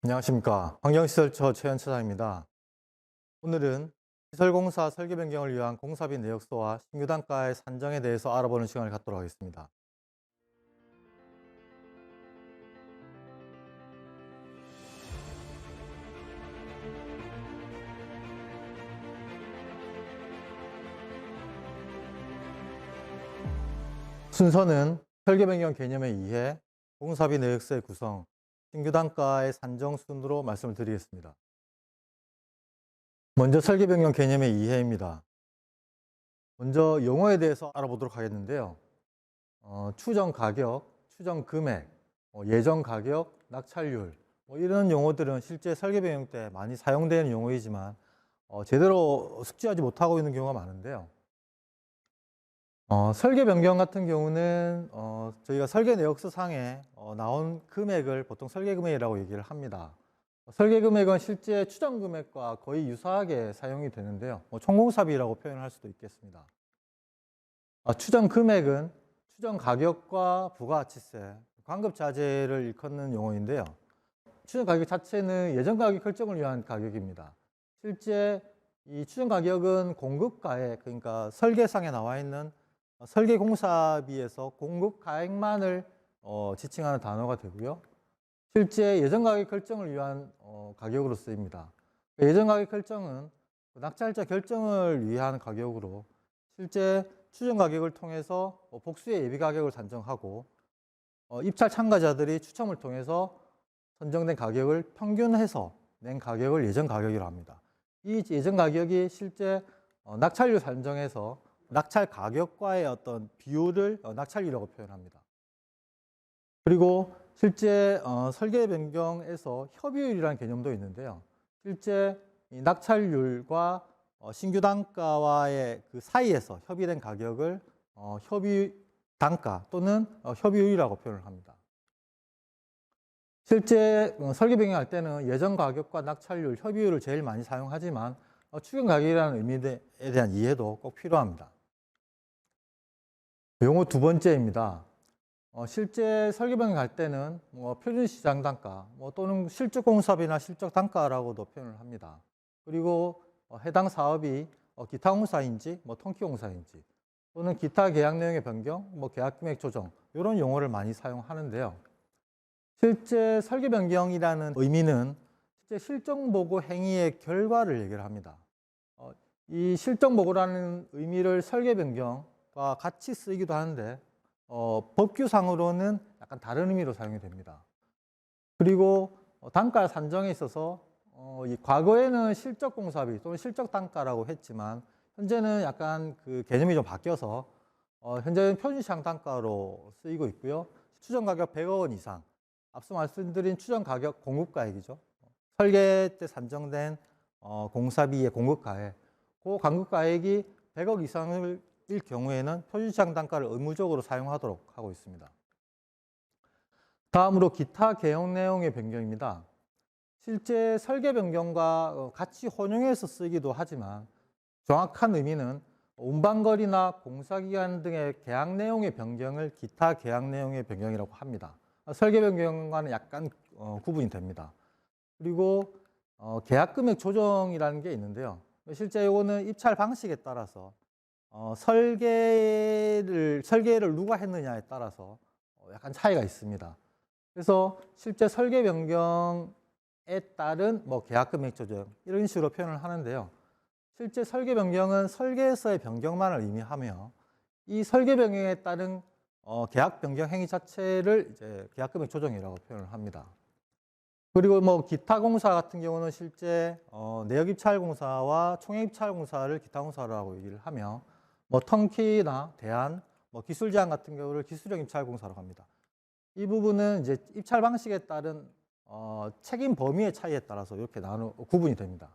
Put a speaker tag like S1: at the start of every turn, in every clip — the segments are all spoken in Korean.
S1: 안녕하십니까. 환경시설처 최현차장입니다. 오늘은 시설공사 설계 변경을 위한 공사비 내역서와 신규 단가의 산정에 대해서 알아보는 시간을 갖도록 하겠습니다. 순서는 설계 변경 개념의 이해, 공사비 내역서의 구성, 신규 단가의 산정 순으로 말씀을 드리겠습니다. 먼저 설계 변경 개념의 이해입니다. 먼저 용어에 대해서 알아보도록 하겠는데요. 추정 가격, 추정 금액, 예정 가격, 낙찰률 이런 용어들은 실제 설계 변경 때 많이 사용되는 용어이지만 제대로 숙지하지 못하고 있는 경우가 많은데요. 설계 변경 같은 경우는 저희가 설계 내역서 상에 나온 금액을 보통 설계 금액이라고 얘기를 합니다. 설계 금액은 실제 추정 금액과 거의 유사하게 사용이 되는데요. 총공사비라고 표현할 수도 있겠습니다. 추정 금액은 추정 가격과 부가가치세, 관급자재를 일컫는 용어인데요. 추정 가격 자체는 예정 가격 결정을 위한 가격입니다. 실제 이 추정 가격은 공급가액, 그러니까 설계상에 나와 있는 설계 공사비에서 공급 가액만을 지칭하는 단어가 되고요. 실제 예정 가격 결정을 위한 가격으로 쓰입니다. 예정 가격 결정은 낙찰자 결정을 위한 가격으로 실제 추정 가격을 통해서 복수의 예비 가격을 산정하고 입찰 참가자들이 추첨을 통해서 선정된 가격을 평균해서 낸 가격을 예정 가격이라고 합니다. 이 예정 가격이 실제 낙찰률 산정에서 낙찰 가격과의 어떤 비율을 낙찰률이라고 표현합니다. 그리고 실제 설계 변경에서 협의율이라는 개념도 있는데요. 실제 이 낙찰률과 신규 단가와의 그 사이에서 협의된 가격을 협의 단가 또는 협의율이라고 표현을 합니다. 실제 설계 변경할 때는 예정 가격과 낙찰률, 협의율을 제일 많이 사용하지만 추경 가격이라는 의미에 대한 이해도 꼭 필요합니다. 용어 두 번째입니다. 실제 설계 변경할 때는 표준 시장 단가 또는 실적 공사비나 실적 단가라고도 표현을 합니다. 그리고 해당 사업이 기타 공사인지 통키 공사인지 또는 기타 계약 내용의 변경, 계약 금액 조정 이런 용어를 많이 사용하는데요. 실제 설계 변경이라는 의미는 실제 실적 보고 행위의 결과를 얘기를 합니다. 이 실적 보고라는 의미를 설계 변경과 같이 쓰이기도 하는데 법규상으로는 약간 다른 의미로 사용이 됩니다. 그리고 단가 산정에 있어서 이 과거에는 실적 공사비 또는 실적 단가라고 했지만 현재는 약간 그 개념이 좀 바뀌어서 현재는 표준시장 단가로 쓰이고 있고요. 추정 가격 100억 원 이상, 앞서 말씀드린 추정 가격 공급가액이죠. 설계 때 산정된 공사비의 공급가액, 그 공급가액이 100억 이상일 경우에는 표준시장 단가를 의무적으로 사용하도록 하고 있습니다. 다음으로 기타 개혁 내용의 변경입니다. 실제 설계 변경과 같이 혼용해서 쓰기도 하지만 정확한 의미는 운반거리나 공사기간 등의 계약 내용의 변경을 기타 계약 내용의 변경이라고 합니다. 설계 변경과는 약간 구분이 됩니다. 그리고 계약 금액 조정이라는 게 있는데요. 실제 이거는 입찰 방식에 따라서 설계를 누가 했느냐에 따라서 약간 차이가 있습니다. 그래서 실제 설계 변경에 따른 계약 금액 조정 이런 식으로 표현을 하는데요. 실제 설계 변경은 설계에서의 변경만을 의미하며 이 설계 변경에 따른 계약 변경 행위 자체를 이제 계약 금액 조정이라고 표현을 합니다. 그리고 기타 공사 같은 경우는 실제 내역 입찰 공사와 총액 입찰 공사를 기타 공사라고 얘기를 하며 턴키나 대안, 기술 제한 같은 경우를 기술형 입찰 공사라고 합니다. 이 부분은 이제 입찰 방식에 따른 책임 범위의 차이에 따라서 이렇게 구분이 됩니다.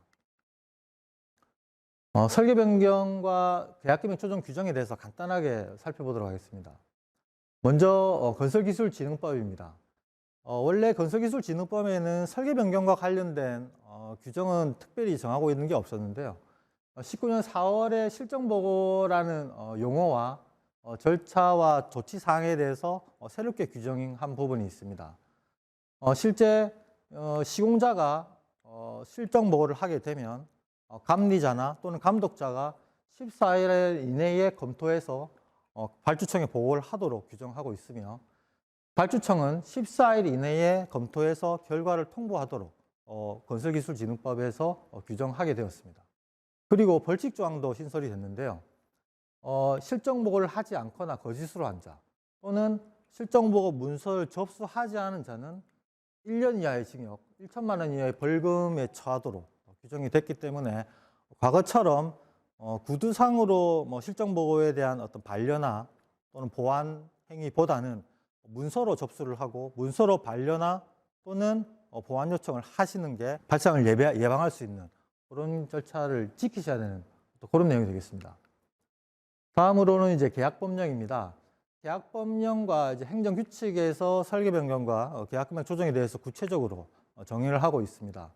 S1: 설계 변경과 계약 금액 조정 규정에 대해서 간단하게 살펴보도록 하겠습니다. 먼저 건설기술진흥법입니다. 원래 건설기술진흥법에는 설계 변경과 관련된 규정은 특별히 정하고 있는 게 없었는데요. 19년 4월에 실정보고라는 용어와 절차와 조치사항에 대해서 새롭게 규정한 부분이 있습니다. 실제 시공자가 실적 보고를 하게 되면 감리자나 또는 감독자가 14일 이내에 검토해서 발주청에 보고를 하도록 규정하고 있으며, 발주청은 14일 이내에 검토해서 결과를 통보하도록 건설기술진흥법에서 규정하게 되었습니다. 그리고 벌칙 조항도 신설이 됐는데요. 실적 보고를 하지 않거나 거짓으로 한 자, 또는 실적 보고 문서를 접수하지 않은 자는 1년 이하의 징역, 1천만 원 이하의 벌금에 처하도록 규정이 됐기 때문에, 과거처럼 구두상으로 실적 보고에 대한 어떤 반려나 또는 보완 행위보다는 문서로 접수를 하고 문서로 반려나 또는 보완 요청을 하시는 게 발생을 예방할 수 있는 그런 절차를 지키셔야 되는 그런 내용이 되겠습니다. 다음으로는 이제 계약법령입니다. 계약법령과 이제 행정규칙에서 설계 변경과 계약금액 조정에 대해서 구체적으로 정의를 하고 있습니다.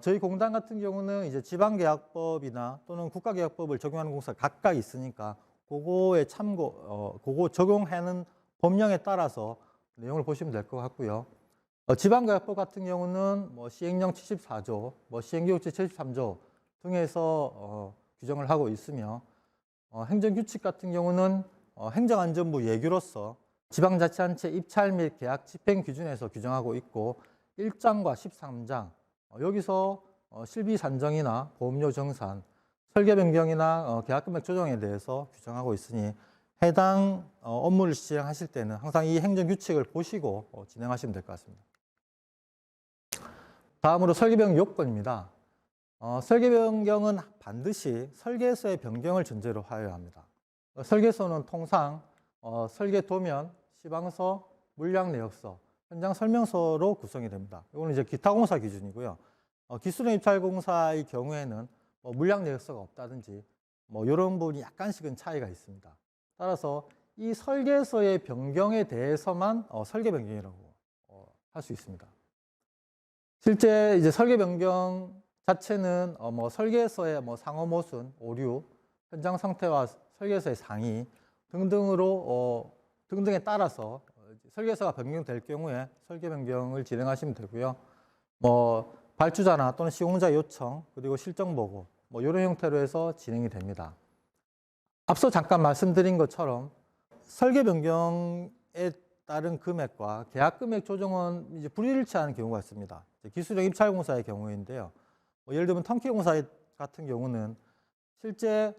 S1: 저희 공단 같은 경우는 이제 지방계약법이나 또는 국가계약법을 적용하는 공사가 각각 있으니까 그거에 그거 적용하는 법령에 따라서 내용을 보시면 될 것 같고요. 지방계약법 같은 경우는 시행령 74조, 시행규칙 73조 등에서 규정을 하고 있으며, 행정규칙 같은 경우는 행정안전부 예규로서 지방자치단체 입찰 및 계약 집행 기준에서 규정하고 있고, 1장과 13장, 여기서 실비 산정이나 보험료 정산, 설계 변경이나 계약금액 조정에 대해서 규정하고 있으니, 해당 업무를 시행하실 때는 항상 이 행정규칙을 보시고 진행하시면 될 것 같습니다. 다음으로 설계 변경 요건입니다. 설계 변경은 반드시 설계서의 변경을 전제로 하여야 합니다. 설계서는 통상 설계 도면, 시방서, 물량 내역서, 현장 설명서로 구성이 됩니다. 이거는 이제 기타 공사 기준이고요. 기술형 입찰 공사의 경우에는 물량 내역서가 없다든지 이런 부분이 약간씩은 차이가 있습니다. 따라서 이 설계서의 변경에 대해서만 설계 변경이라고 할 수 있습니다. 실제 이제 설계 변경 자체는 설계서의 상호 모순, 오류, 현장 상태와 설계서의 상의 등등에 따라서 설계서가 변경될 경우에 설계 변경을 진행하시면 되고요. 발주자나 또는 시공자 요청, 그리고 실정 보고 이런 형태로 해서 진행이 됩니다. 앞서 잠깐 말씀드린 것처럼 설계 변경에 따른 금액과 계약 금액 조정은 이제 불일치하는 경우가 있습니다. 기술형 입찰 공사의 경우인데요. 예를 들면 턴키 공사 같은 경우는 실제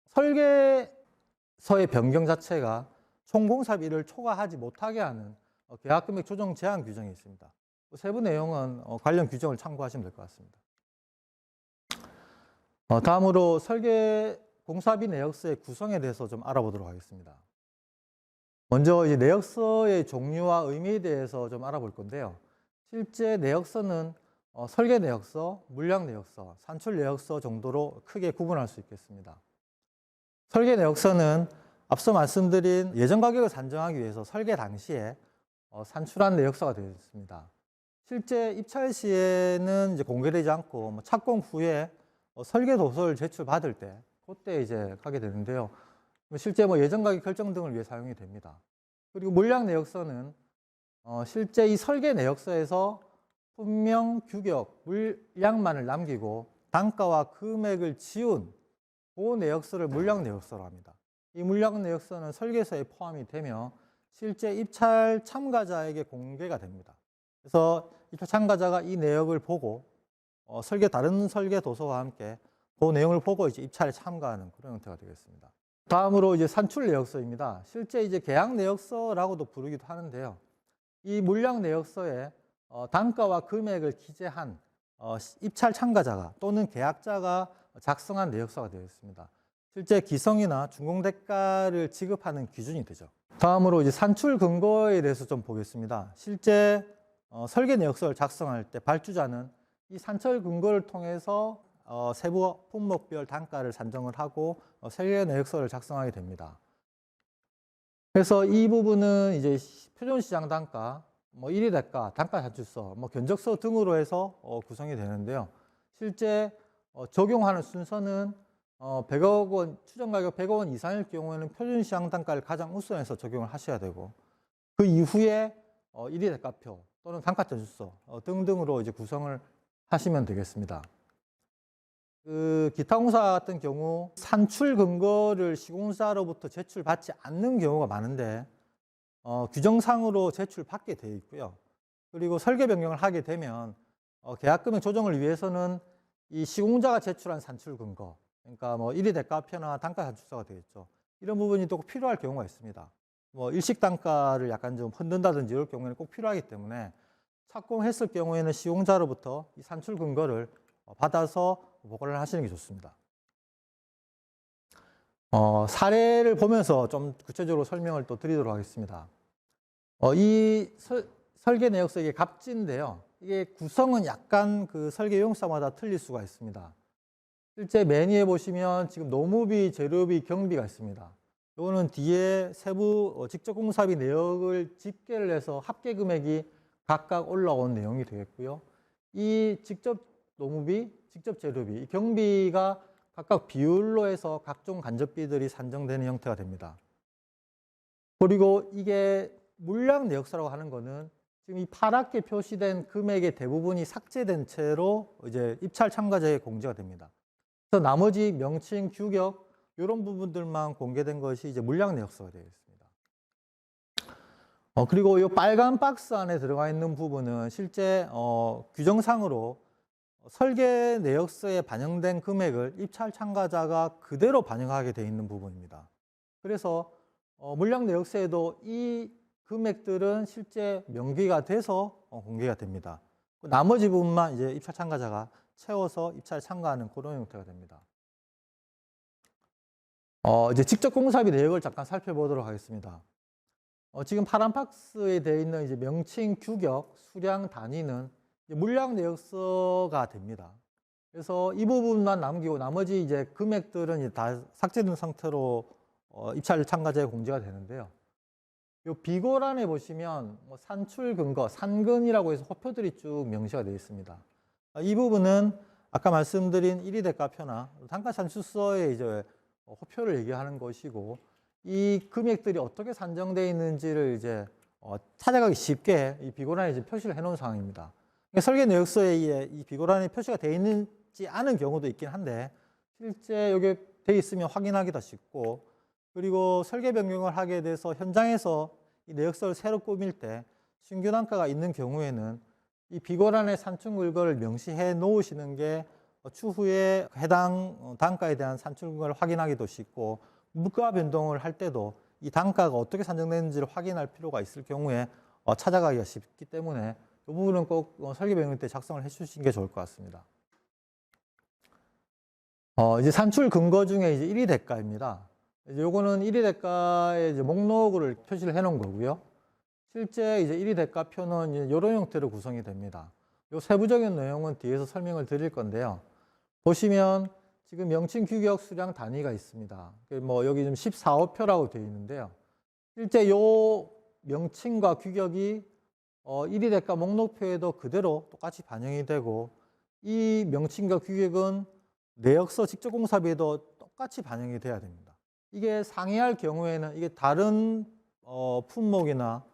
S1: 설계서의 변경 자체가 총 공사비를 초과하지 못하게 하는 계약 금액 조정 제한 규정이 있습니다. 세부 내용은 관련 규정을 참고하시면 될 것 같습니다. 다음으로 설계 공사비 내역서의 구성에 대해서 좀 알아보도록 하겠습니다. 먼저 이제 내역서의 종류와 의미에 대해서 좀 알아볼 건데요. 실제 내역서는 설계 내역서, 물량 내역서, 산출 내역서 정도로 크게 구분할 수 있겠습니다. 설계 내역서는 앞서 말씀드린 예정 가격을 산정하기 위해서 설계 당시에 산출한 내역서가 되어 있습니다. 실제 입찰 시에는 이제 공개되지 않고 착공 후에 설계 도서를 제출받을 때 그때 이제 하게 되는데요. 실제 예정 가격 결정 등을 위해 사용이 됩니다. 그리고 물량 내역서는 실제 이 설계 내역서에서 분명 규격, 물량만을 남기고 단가와 금액을 지운 그 내역서를 물량 내역서로 합니다. 이 물량 내역서는 설계서에 포함이 되며 실제 입찰 참가자에게 공개가 됩니다. 그래서 입찰 참가자가 이 내역을 보고 다른 설계 도서와 함께 그 내용을 보고 이제 입찰에 참가하는 그런 형태가 되겠습니다. 다음으로 이제 산출 내역서입니다. 실제 이제 계약 내역서라고도 부르기도 하는데요. 이 물량 내역서에 단가와 금액을 기재한 입찰 참가자가 또는 계약자가 작성한 내역서가 되어 있습니다. 실제 기성이나 준공대가를 지급하는 기준이 되죠. 다음으로 이제 산출 근거에 대해서 좀 보겠습니다. 실제 설계 내역서를 작성할 때 발주자는 이 산출 근거를 통해서 세부 품목별 단가를 산정을 하고 설계 내역서를 작성하게 됩니다. 그래서 이 부분은 이제 표준시장 단가, 1위 대가, 단가 산출서, 견적서 등으로 해서 구성이 되는데요. 실제 적용하는 순서는 100억 원, 추정가격 100억 원 이상일 경우에는 표준시장 단가를 가장 우선해서 적용을 하셔야 되고, 그 이후에 1위 대가표, 또는 단가찬출서 등등으로 이제 구성을 하시면 되겠습니다. 그 기타 공사 같은 경우 산출 근거를 시공사로부터 제출받지 않는 경우가 많은데 규정상으로 제출받게 되어 있고요. 그리고 설계 변경을 하게 되면 계약금액 조정을 위해서는 이 시공자가 제출한 산출 근거, 그러니까 뭐 1위 대가표나 단가 산출서가 되겠죠. 이런 부분이 또 필요할 경우가 있습니다. 뭐 일식 단가를 약간 좀 흔든다든지 이럴 경우에는 꼭 필요하기 때문에 착공했을 경우에는 시공자로부터 이 산출 근거를 받아서 보고를 하시는 게 좋습니다. 사례를 보면서 좀 구체적으로 설명을 또 드리도록 하겠습니다. 이 설계 내역서 이게 갑지인데요. 이게 구성은 약간 그 설계 용사마다 틀릴 수가 있습니다. 실제 메뉴에 보시면 지금 노무비, 재료비, 경비가 있습니다. 이거는 뒤에 세부 직접 공사비 내역을 집계를 해서 합계 금액이 각각 올라온 내용이 되겠고요. 이 직접 노무비, 직접 재료비, 이 경비가 각각 비율로 해서 각종 간접비들이 산정되는 형태가 됩니다. 그리고 이게 물량 내역서라고 하는 거는 지금 이 파랗게 표시된 금액의 대부분이 삭제된 채로 이제 입찰 참가자에 공지가 됩니다. 그래서 나머지 명칭, 규격 이런 부분들만 공개된 것이 이제 물량 내역서가 되겠습니다. 그리고 이 빨간 박스 안에 들어가 있는 부분은 실제 규정상으로 설계 내역서에 반영된 금액을 입찰 참가자가 그대로 반영하게 되어 있는 부분입니다. 그래서 물량 내역서에도 이 금액들은 실제 명기가 돼서 공개가 됩니다. 나머지 부분만 이제 입찰 참가자가 채워서 입찰에 참가하는 그런 형태가 됩니다. 이제 직접 공사비 내역을 잠깐 살펴보도록 하겠습니다. 지금 파란 박스에 되어 있는 이제 명칭, 규격, 수량, 단위는 물량 내역서가 됩니다. 그래서 이 부분만 남기고 나머지 이제 금액들은 이제 다 삭제된 상태로 입찰 참가자에 공지가 되는데요. 이 비고란에 보시면 뭐 산출 근거, 산근이라고 해서 호표들이 쭉 명시가 되어 있습니다. 이 부분은 아까 말씀드린 1위 대가표나 단가 산출서에 이제 호표를 얘기하는 것이고, 이 금액들이 어떻게 산정되어 있는지를 이제 찾아가기 쉽게 이 비고란에 이제 표시를 해놓은 상황입니다. 설계 내역서에 이 비고란에 표시가 되어 있는지 않은 경우도 있긴 한데, 실제 여기 되어 있으면 확인하기도 쉽고, 그리고 설계 변경을 하게 돼서 현장에서 이 내역서를 새로 꾸밀 때 신규 단가가 있는 경우에는 이 비고란의 산출 근거를 명시해 놓으시는 게 추후에 해당 단가에 대한 산출 근거를 확인하기도 쉽고, 물가 변동을 할 때도 이 단가가 어떻게 산정되는지를 확인할 필요가 있을 경우에 찾아가기가 쉽기 때문에 이 부분은 꼭 설계 변경 때 작성을 해주시는 게 좋을 것 같습니다. 이제 산출 근거 중에 이제 1위 대가입니다. 이제 요거는 1위 대가의 이제 목록을 표시를 해놓은 거고요. 실제 이제 1위 대가표는 이제 이런 형태로 구성이 됩니다. 요 세부적인 내용은 뒤에서 설명을 드릴 건데요. 보시면 지금 명칭, 규격, 수량, 단위가 있습니다. 뭐 여기 좀 14호표라고 되어 있는데요. 실제 요 명칭과 규격이 1위 대가 목록표에도 그대로 똑같이 반영이 되고, 이 명칭과 규격은 내역서 직접 공사비에도 똑같이 반영이 돼야 됩니다. 이게 상이할 경우에는 이게 다른 품목이나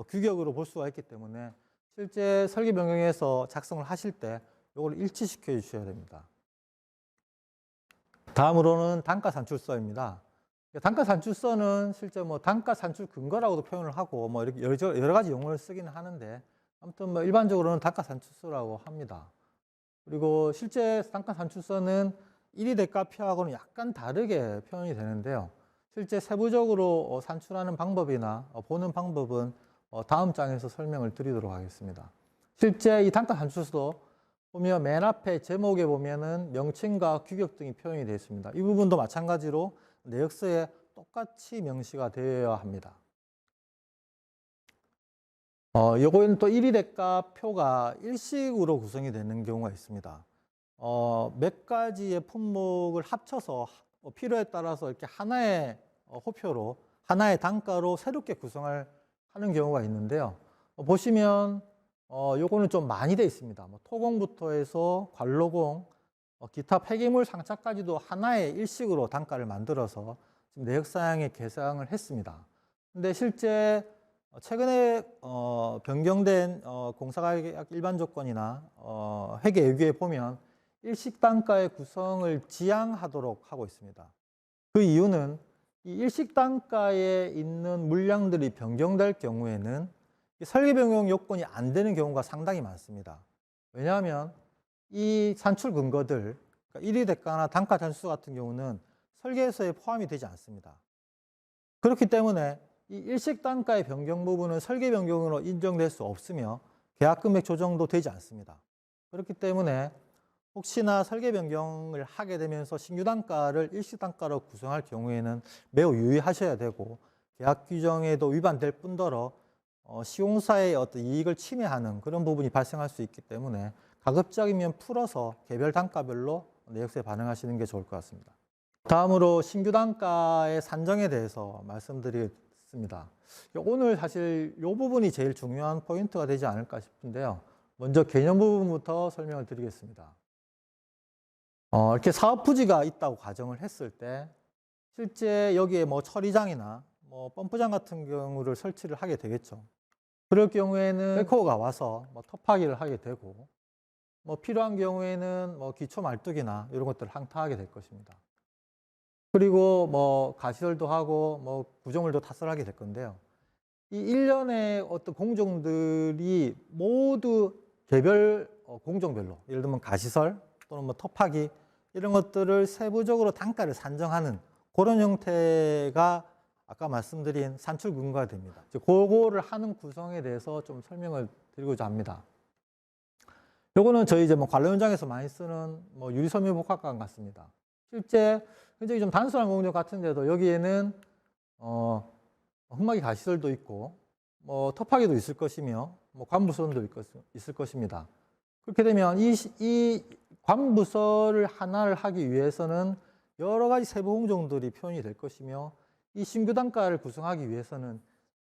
S1: 규격으로 볼 수가 있기 때문에 실제 설계 변경에서 작성을 하실 때 이걸 일치시켜 주셔야 됩니다. 다음으로는 단가 산출서입니다. 단가 산출서는 실제 뭐 단가 산출 근거라고도 표현을 하고 뭐 이렇게 여러 가지 용어를 쓰기는 하는데, 아무튼 뭐 일반적으로는 단가 산출서라고 합니다. 그리고 실제 단가 산출서는 1위 대가표하고는 약간 다르게 표현이 되는데요. 실제 세부적으로 산출하는 방법이나 보는 방법은 다음 장에서 설명을 드리도록 하겠습니다. 실제 이 단가 산출서도 보면 맨 앞에 제목에 보면은 명칭과 규격 등이 표현이 되어 있습니다. 이 부분도 마찬가지로 내역서에 똑같이 명시가 되어야 합니다. 요거는 또 1위 대가표가 일식으로 구성이 되는 경우가 있습니다. 몇 가지의 품목을 합쳐서 필요에 따라서 이렇게 하나의 호표로, 하나의 단가로 새롭게 구성을 하는 경우가 있는데요. 보시면 요거는 좀 많이 되어 있습니다. 뭐 토공부터 해서 관로공, 기타 폐기물 상차까지도 하나의 일식으로 단가를 만들어서 지금 내역사항에 개상을 했습니다. 근데 실제 최근에 변경된 공사가격 일반 조건이나 회계 예규에 보면 일식단가의 구성을 지양하도록 하고 있습니다. 그 이유는 이 일식단가에 있는 물량들이 변경될 경우에는 설계 변경 요건이 안 되는 경우가 상당히 많습니다. 왜냐하면 이 산출 근거들, 그러니까 1위 대가나 단가 단수 같은 경우는 설계서에 포함이 되지 않습니다. 그렇기 때문에 이 일식 단가의 변경 부분은 설계 변경으로 인정될 수 없으며 계약 금액 조정도 되지 않습니다. 그렇기 때문에 혹시나 설계 변경을 하게 되면서 신규 단가를 일식 단가로 구성할 경우에는 매우 유의하셔야 되고, 계약 규정에도 위반될 뿐더러 시공사의 어떤 이익을 침해하는 그런 부분이 발생할 수 있기 때문에 가급적이면 풀어서 개별 단가별로 내역서에 반영하시는 게 좋을 것 같습니다. 다음으로 신규 단가의 산정에 대해서 말씀드리겠습니다. 오늘 사실 이 부분이 제일 중요한 포인트가 되지 않을까 싶은데요. 먼저 개념 부분부터 설명을 드리겠습니다. 이렇게 사업 부지가 있다고 가정을 했을 때 실제 여기에 뭐 처리장이나 뭐 펌프장 같은 경우를 설치를 하게 되겠죠. 그럴 경우에는 백호가 와서 뭐 터파기를 하게 되고, 뭐 필요한 경우에는 뭐 기초 말뚝이나 이런 것들을 항타하게 될 것입니다. 그리고 뭐 가시설도 하고 뭐 구조물도 타설하게 될 건데요. 이 일련의 어떤 공정들이 모두 개별 공정별로, 예를 들면 가시설 또는 뭐 터파기 이런 것들을 세부적으로 단가를 산정하는 그런 형태가 아까 말씀드린 산출 근거가 됩니다. 그거를 하는 구성에 대해서 좀 설명을 드리고자 합니다. 요거는 저희 이제 뭐 관련 현장에서 많이 쓰는 뭐 유리섬유 복합관 같습니다. 실제 굉장히 좀 단순한 공정 같은데도 여기에는 흠막이 가시설도 있고 뭐 터파기도 있을 것이며 뭐 관부설도 있을 것입니다. 그렇게 되면 이 관부설을 하나를 하기 위해서는 여러 가지 세부 공정들이 표현이 될 것이며, 이 신규 단가를 구성하기 위해서는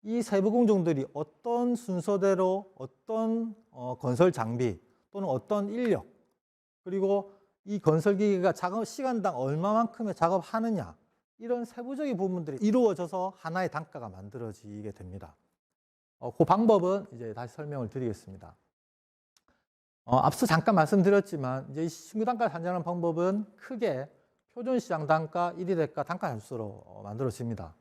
S1: 이 세부 공정들이 어떤 순서대로 어떤 건설 장비 또는 어떤 인력, 그리고 이 건설기계가 작업 시간당 얼마만큼의 작업하느냐, 이런 세부적인 부분들이 이루어져서 하나의 단가가 만들어지게 됩니다. 그 방법은 이제 다시 설명을 드리겠습니다. 앞서 잠깐 말씀드렸지만 이제 이 신규 단가를 산정하는 방법은 크게 표준시장 단가, 1위 대가, 단가 단수로 만들어집니다.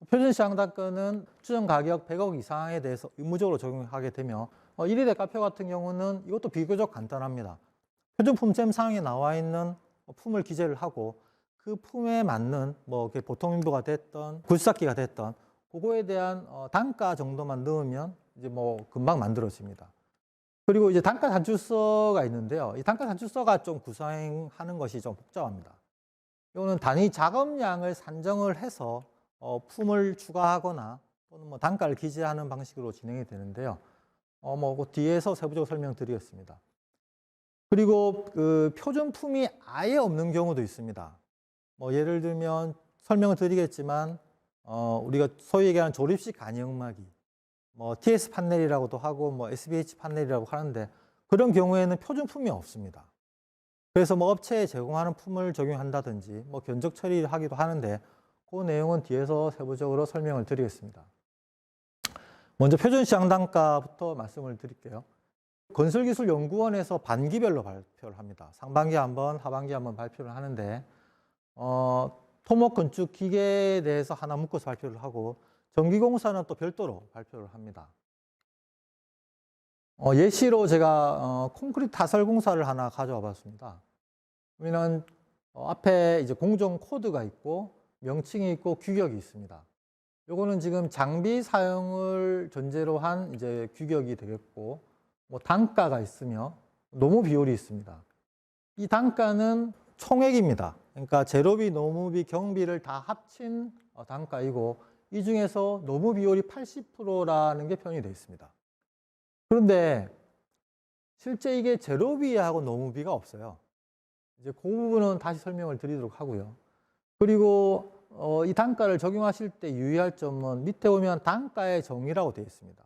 S1: 표준시장 단가는 추정 가격 100억 이상에 대해서 의무적으로 적용하게 되며, 1위 대가표 같은 경우는 이것도 비교적 간단합니다. 표준 품셈 상에 나와 있는 품을 기재를 하고 그 품에 맞는 뭐 보통 인부가 됐던 굴삭기가 됐던 그거에 대한 단가 정도만 넣으면 이제 뭐 금방 만들어집니다. 그리고 이제 단가 산출서가 있는데요. 이 단가 산출서가 좀 구성하는 것이 좀 복잡합니다. 이거는 단위 작업량을 산정을 해서 품을 추가하거나 또는 뭐 단가를 기재하는 방식으로 진행이 되는데요. 그 뒤에서 세부적으로 설명드리겠습니다. 그리고 그 표준품이 아예 없는 경우도 있습니다. 뭐 예를 들면 설명을 드리겠지만 우리가 소위 얘기하는 조립식 간이음막이, 뭐 TS 판넬이라고도 하고 뭐 SBH 판넬이라고 하는데 그런 경우에는 표준품이 없습니다. 그래서 뭐 업체에 제공하는 품을 적용한다든지 뭐 견적 처리를 하기도 하는데 그 내용은 뒤에서 세부적으로 설명을 드리겠습니다. 먼저 표준시장 단가부터 말씀을 드릴게요. 건설기술연구원에서 반기별로 발표를 합니다. 상반기에 한 번, 하반기에 한 번 발표를 하는데 토목 건축 기계에 대해서 하나 묶어서 발표를 하고 전기공사는 또 별도로 발표를 합니다. 예시로 제가 콘크리트 타설 공사를 하나 가져와 봤습니다. 그러면 앞에 이제 공정 코드가 있고 명칭이 있고 규격이 있습니다. 요거는 지금 장비 사용을 전제로 한 이제 규격이 되겠고, 뭐 단가가 있으며 노무 비율이 있습니다. 이 단가는 총액입니다. 그러니까 재료비, 노무비, 경비를 다 합친 단가이고 이 중에서 노무 비율이 80%라는 게 표현이 되어 있습니다. 그런데 실제 이게 재료비하고 노무비가 없어요. 이제 그 부분은 다시 설명을 드리도록 하고요. 그리고 이 단가를 적용하실 때 유의할 점은 밑에 보면 단가의 정의라고 되어 있습니다.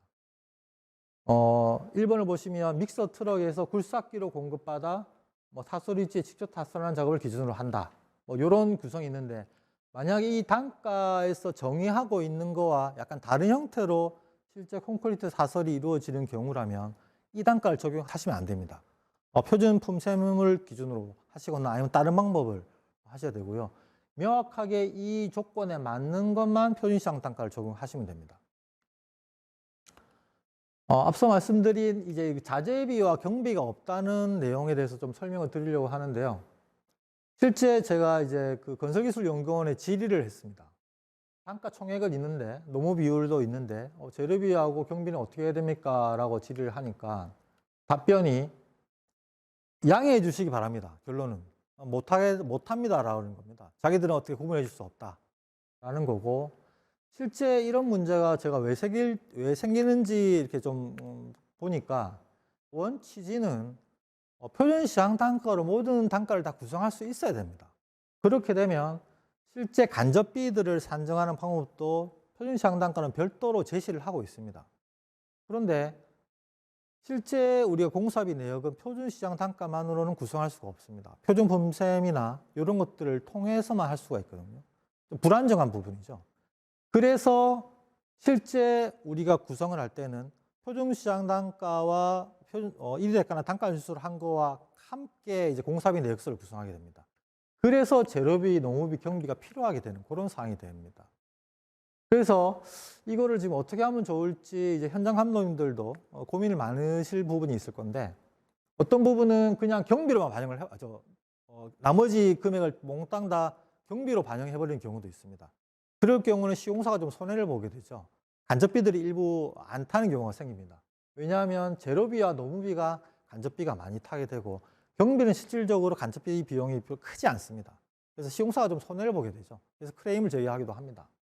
S1: 1번을 보시면 믹서 트럭에서 굴삭기로 공급받아 뭐 타설위치에 직접 타설하는 작업을 기준으로 한다. 뭐 이런 구성이 있는데, 만약에 이 단가에서 정의하고 있는 거와 약간 다른 형태로 실제 콘크리트 사설이 이루어지는 경우라면 이 단가를 적용하시면 안 됩니다. 표준 품셈을 기준으로 하시거나 아니면 다른 방법을 하셔야 되고요. 명확하게 이 조건에 맞는 것만 표준시장 단가를 적용하시면 됩니다. 앞서 말씀드린 이제 자재비와 경비가 없다는 내용에 대해서 좀 설명을 드리려고 하는데요. 실제 제가 이제 그 건설기술연구원에 질의를 했습니다. 단가 총액은 있는데, 노무 비율도 있는데, 재료비하고 경비는 어떻게 해야 됩니까? 라고 질의를 하니까 답변이 양해해 주시기 바랍니다. 결론은. 못합니다. 라는 겁니다. 자기들은 어떻게 구분해 줄 수 없다. 라는 거고, 실제 이런 문제가 제가 왜 생기는지 이렇게 좀 보니까 원 취지는 표준시장 단가로 모든 단가를 다 구성할 수 있어야 됩니다. 그렇게 되면 실제 간접비들을 산정하는 방법도 표준시장 단가는 별도로 제시를 하고 있습니다. 그런데 실제 우리가 공사비 내역은 표준시장 단가만으로는 구성할 수가 없습니다. 표준 품셈이나 이런 것들을 통해서만 할 수가 있거든요. 좀 불안정한 부분이죠. 그래서 실제 우리가 구성을 할 때는 표준시장 단가와 일일대가나 단가 준수를 한 거와 함께 이제 공사비 내역서를 구성하게 됩니다. 그래서 재료비, 농후비, 경비가 필요하게 되는 그런 상황이 됩니다. 그래서 이거를 지금 어떻게 하면 좋을지 이제 현장 감독님들도 고민을 많으실 부분이 있을 건데 어떤 부분은 그냥 경비로만 반영을 나머지 금액을 몽땅 다 경비로 반영해버리는 경우도 있습니다. 그럴 경우는 시공사가 좀 손해를 보게 되죠. 간접비들이 일부 안 타는 경우가 생깁니다. 왜냐하면 재료비와 노무비가 간접비가 많이 타게 되고 경비는 실질적으로 간접비 비용이 크지 않습니다. 그래서 시공사가 좀 손해를 보게 되죠. 그래서 클레임을 제기하기도 합니다.